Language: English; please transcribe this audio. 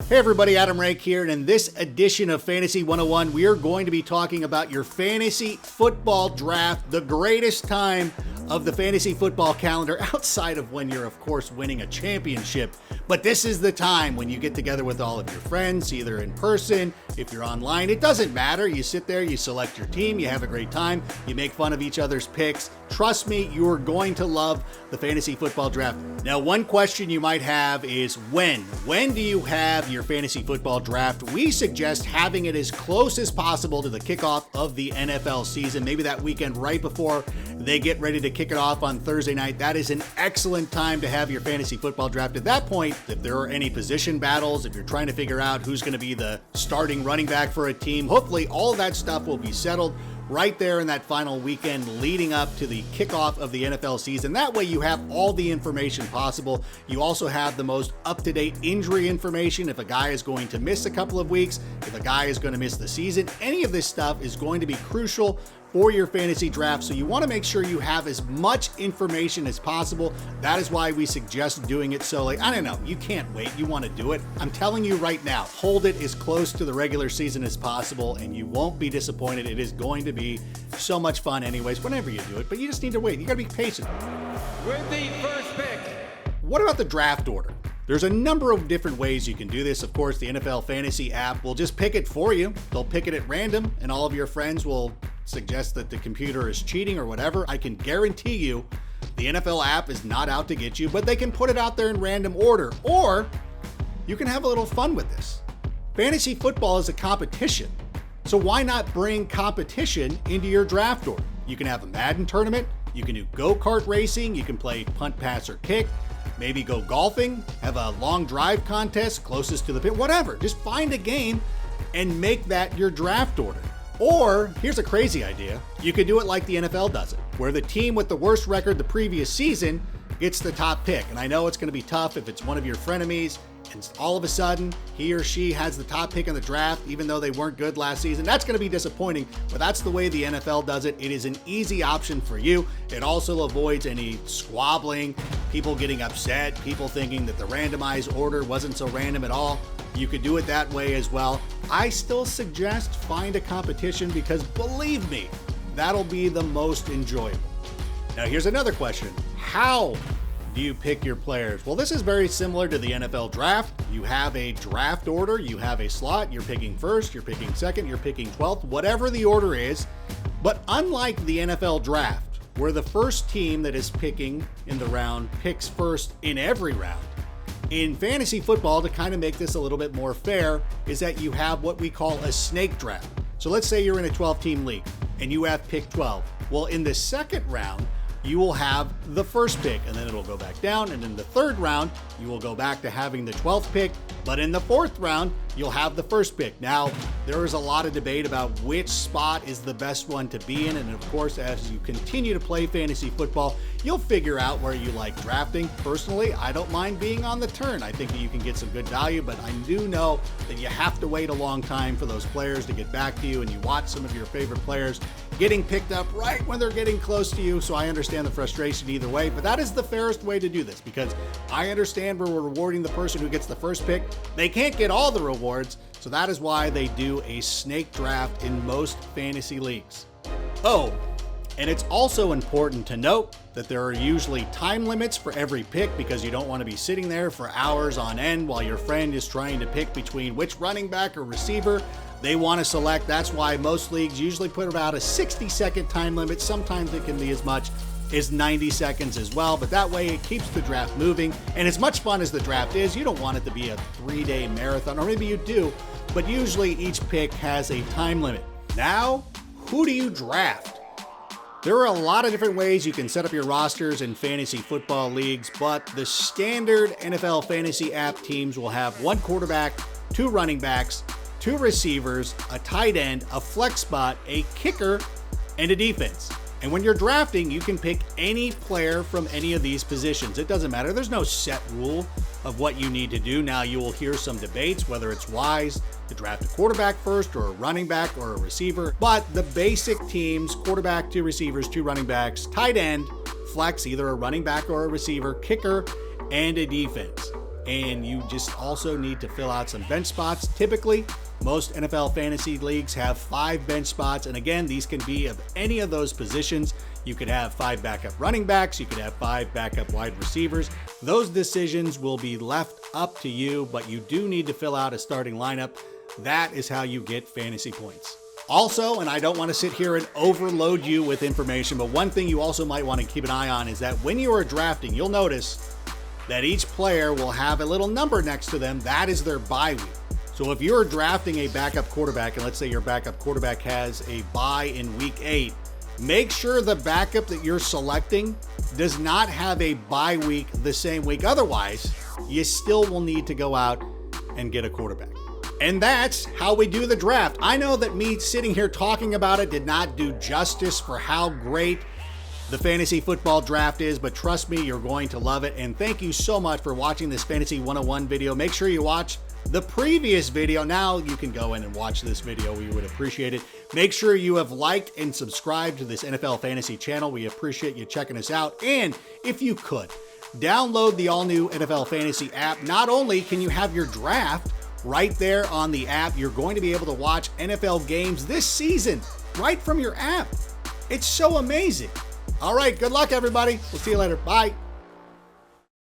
Hey everybody, Adam Rake here, and in this edition of Fantasy 101, we are going to be talking about your fantasy football draft, the greatest time of the fantasy football calendar outside of when you're, of course, winning a championship. But this is the time when you get together with all of your friends, either in person, if you're online, it doesn't matter. You sit there, you select your team, you have a great time, you make fun of each other's picks. Trust me, you're going to love the fantasy football draft. Now, one question you might have is when? When do you have your fantasy football draft? We suggest having it as close as possible to the kickoff of the NFL season, maybe that weekend right before they get ready to kick it off on Thursday night. That is an excellent time to have your fantasy football draft. At that point, if there are any position battles, if you're trying to figure out who's going to be the starting running back for a team, hopefully all of that stuff will be settled right there in that final weekend leading up to the kickoff of the NFL season. That way you have all the information possible. You also have the most up-to-date injury information. If a guy is going to miss a couple of weeks, if a guy is going to miss the season, any of this stuff is going to be crucial for your fantasy draft. So you want to make sure you have as much information as possible. That is why we suggest doing it so late. I don't know, you can't wait, you want to do it. I'm telling you right now, hold it as close to the regular season as possible and you won't be disappointed. It is going to be so much fun anyways, whenever you do it, but you just need to wait. You got to be patient. With the first pick. What about the draft order? There's a number of different ways you can do this. Of course, the NFL Fantasy app will just pick it for you. They'll pick it at random and all of your friends will suggest that the computer is cheating or whatever. I can guarantee you the NFL app is not out to get you, but they can put it out there in random order, or you can have a little fun with this. Fantasy football is a competition, so why not bring competition into your draft order? You can have a Madden tournament, you can do go-kart racing, you can play punt, pass, or kick, maybe go golfing, have a long drive contest closest to the pin, whatever. Just find a game and make that your draft order. Or, here's a crazy idea, you could do it like the NFL does it, where the team with the worst record the previous season gets the top pick. And I know it's going to be tough if it's one of your frenemies, and all of a sudden, he or she has the top pick in the draft, even though they weren't good last season. That's going to be disappointing, but that's the way the NFL does it. It is an easy option for you. It also avoids any squabbling, people getting upset, people thinking that the randomized order wasn't so random at all. You could do it that way as well. I still suggest find a competition because believe me, that'll be the most enjoyable. Now here's another question. How do you pick your players? Well, this is very similar to the NFL draft. You have a draft order, you have a slot, you're picking first, you're picking second, you're picking 12th, whatever the order is. But unlike the NFL draft, where the first team that is picking in the round picks first in every round, in fantasy football, to kind of make this a little bit more fair, is that you have what we call a snake draft. So let's say you're in a 12-team league and you have pick 12. Well, in the second round, you will have the first pick and then it'll go back down. And in the third round, you will go back to having the 12th pick. But in the fourth round, you'll have the first pick. Now, there is a lot of debate about which spot is the best one to be in. And of course, as you continue to play fantasy football, you'll figure out where you like drafting. Personally, I don't mind being on the turn. I think that you can get some good value, but I do know that you have to wait a long time for those players to get back to you, and you watch some of your favorite players getting picked up right when they're getting close to you. So I understand the frustration either way, but that is the fairest way to do this because I understand we're rewarding the person who gets the first pick. They can't get all the rewards, so that is why they do a snake draft in most fantasy leagues. Oh, and it's also important to note that there are usually time limits for every pick because you don't want to be sitting there for hours on end while your friend is trying to pick between which running back or receiver they want to select. That's why most leagues usually put about a 60-second time limit. Sometimes it can be as much as 90 seconds as well, but that way it keeps the draft moving. And as much fun as the draft is, you don't want it to be a 3-day marathon, or maybe you do, but usually each pick has a time limit. Now, who do you draft? There are a lot of different ways you can set up your rosters in fantasy football leagues, but the standard NFL fantasy app teams will have one quarterback, two running backs, two receivers, a tight end, a flex spot, a kicker, and a defense. And when you're drafting, you can pick any player from any of these positions. It doesn't matter. There's no set rule of what you need to do. Now, you will hear some debates whether it's wise to draft a quarterback first or a running back or a receiver. But the basic teams, quarterback, two receivers, two running backs, tight end, flex, either a running back or a receiver, kicker, and a defense. and you just also need to fill out some bench spots. Typically, most NFL fantasy leagues have 5 bench spots, and again, these can be of any of those positions. You could have 5 backup running backs, you could have 5 backup wide receivers. Those decisions will be left up to you, but you do need to fill out a starting lineup. That is how you get fantasy points. Also, and I don't want to sit here and overload you with information, but one thing you also might want to keep an eye on is that when you are drafting, you'll notice that each player will have a little number next to them. That is their bye week. So if you're drafting a backup quarterback, and let's say your backup quarterback has a bye in week 8, make sure the backup that you're selecting does not have a bye week the same week. Otherwise, you still will need to go out and get a quarterback. And that's how we do the draft. I know that me sitting here talking about it did not do justice for how great the fantasy football draft is, but trust me, you're going to love it. And thank you so much for watching this Fantasy 101 video. Make sure you watch the previous video. Now you can go in and watch this video. We would appreciate it. Make sure you have liked and subscribed to this NFL Fantasy channel. We appreciate you checking us out. And if you could, download the all-new NFL Fantasy app. Not only can you have your draft right there on the app, you're going to be able to watch NFL games this season right from your app. It's so amazing. All right, good luck, everybody. We'll see you later. Bye.